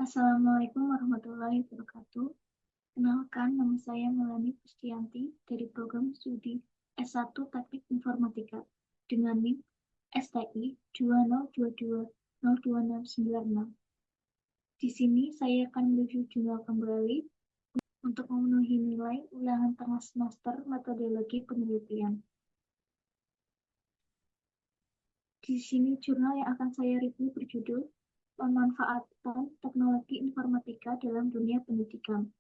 Assalamualaikum warahmatullahi wabarakatuh. Kenalkan, nama saya Melani Pustianti dari program studi S1 Teknik Informatika dengan NIM STI 2022022696. Di sini saya akan mereview jurnal kembali untuk memenuhi nilai ulangan tengah semester metodologi penelitian. Di sini jurnal yang akan saya review berjudul Pemanfaatan Teknologi Informatika dalam Dunia Pendidikan.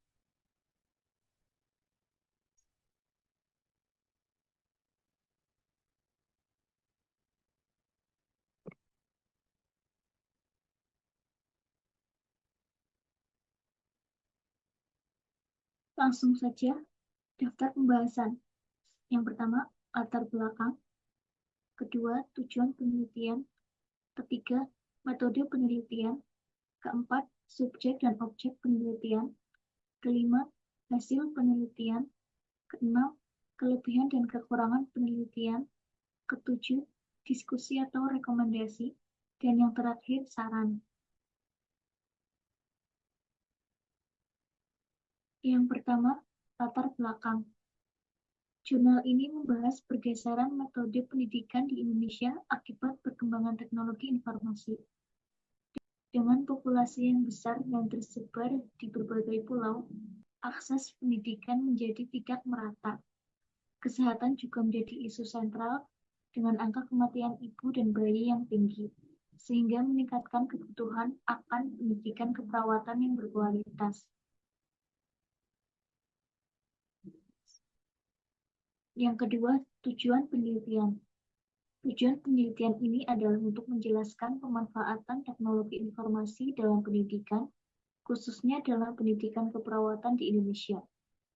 Langsung saja, daftar pembahasan. Yang pertama, latar belakang. Kedua, tujuan penelitian. Ketiga, metode penelitian. Keempat, subjek dan objek penelitian. Kelima, hasil penelitian. Keenam, kelebihan dan kekurangan penelitian. Ketujuh, diskusi atau rekomendasi. Dan yang terakhir, saran. Yang pertama, latar belakang. Jurnal ini membahas pergeseran metode pendidikan di Indonesia akibat perkembangan teknologi informasi. Dengan populasi yang besar dan tersebar di berbagai pulau, akses pendidikan menjadi tidak merata. Kesehatan juga menjadi isu sentral dengan angka kematian ibu dan bayi yang tinggi, sehingga meningkatkan kebutuhan akan pendidikan keperawatan yang berkualitas. Yang kedua, tujuan penelitian. Tujuan penelitian ini adalah untuk menjelaskan pemanfaatan teknologi informasi dalam pendidikan, khususnya dalam pendidikan keperawatan di Indonesia,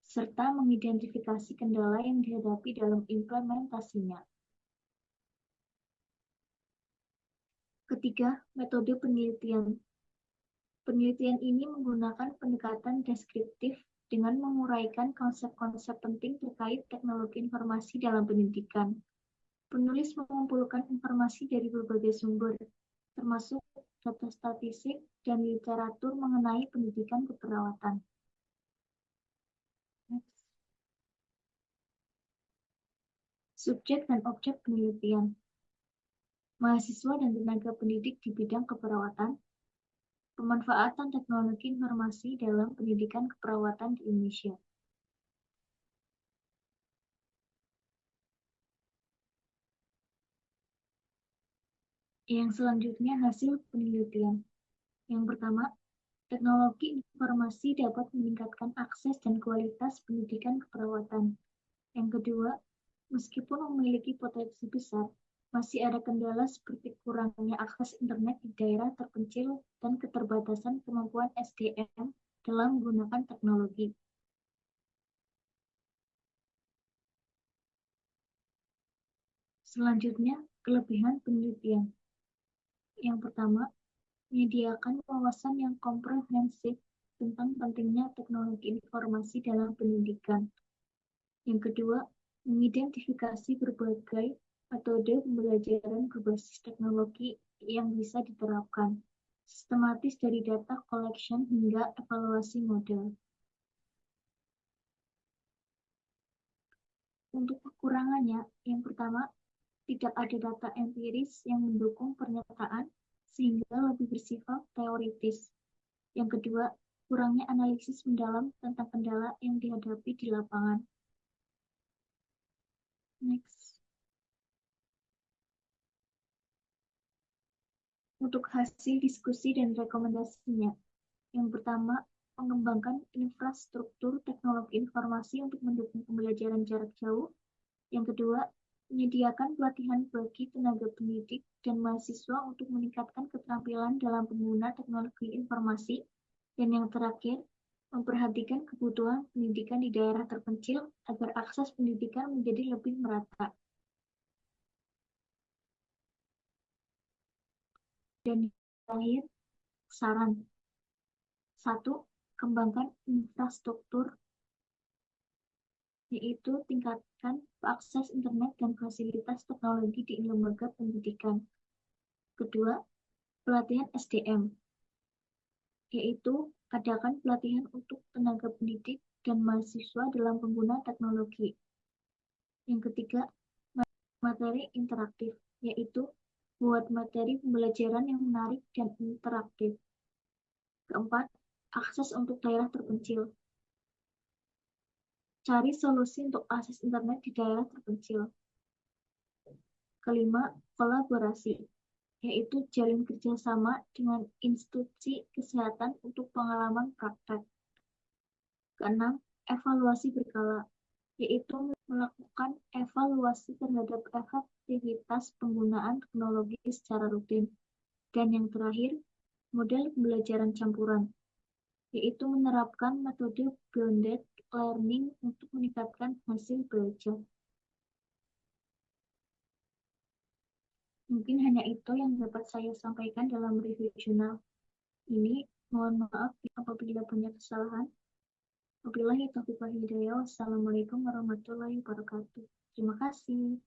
serta mengidentifikasi kendala yang dihadapi dalam implementasinya. Ketiga, metode penelitian. Penelitian ini menggunakan pendekatan deskriptif dengan menguraikan konsep-konsep penting terkait teknologi informasi dalam pendidikan. Penulis mengumpulkan informasi dari berbagai sumber, termasuk data statistik dan literatur mengenai pendidikan keperawatan. Subjek dan objek penelitian. Mahasiswa dan tenaga pendidik di bidang keperawatan, pemanfaatan teknologi informasi dalam pendidikan keperawatan di Indonesia. Yang selanjutnya, hasil penelitian. Yang pertama, teknologi informasi dapat meningkatkan akses dan kualitas pendidikan keperawatan. Yang kedua, meskipun memiliki potensi besar, masih ada kendala seperti kurangnya akses internet di daerah terpencil dan keterbatasan kemampuan SDM dalam menggunakan teknologi. Selanjutnya, kelebihan penelitian. Yang pertama, menyediakan wawasan yang komprehensif tentang pentingnya teknologi informasi dalam pendidikan. Yang kedua, mengidentifikasi berbagai metode pembelajaran berbasis teknologi yang bisa diterapkan, sistematis dari data collection hingga evaluasi model. Untuk kekurangannya, yang pertama, tidak ada data empiris yang mendukung pernyataan sehingga lebih bersifat teoritis. Yang kedua, kurangnya analisis mendalam tentang kendala yang dihadapi di lapangan. Next. Untuk hasil diskusi dan rekomendasinya. Yang pertama, mengembangkan infrastruktur teknologi informasi untuk mendukung pembelajaran jarak jauh. Yang kedua, menyediakan pelatihan bagi tenaga pendidik dan mahasiswa untuk meningkatkan keterampilan dalam pengguna teknologi informasi. Dan yang terakhir, memperhatikan kebutuhan pendidikan di daerah terpencil agar akses pendidikan menjadi lebih merata. Dan terakhir, saran. 1. Kembangkan infrastruktur, yaitu tingkatkan akses internet dan fasilitas teknologi di lembaga pendidikan. Kedua, pelatihan SDM. yaitu adakan pelatihan untuk tenaga pendidik dan mahasiswa dalam penggunaan teknologi. Yang ketiga, materi interaktif, yaitu buat materi pembelajaran yang menarik dan interaktif. Keempat, akses untuk daerah terpencil. Cari solusi untuk akses internet di daerah terpencil. Kelima, kolaborasi, yaitu jalin kerjasama dengan institusi kesehatan untuk pengalaman praktek. Keenam, evaluasi berkala, yaitu melakukan evaluasi terhadap efektivitas penggunaan teknologi secara rutin. Dan yang terakhir, model pembelajaran campuran, yaitu menerapkan metode blended learning untuk meningkatkan hasil belajar. Mungkin hanya itu yang dapat saya sampaikan dalam review jurnal ini. Mohon maaf apabila banyak kesalahan. Wabillahi taufiq wal hidayah. Wassalamualaikum warahmatullahi wabarakatuh. Terima kasih.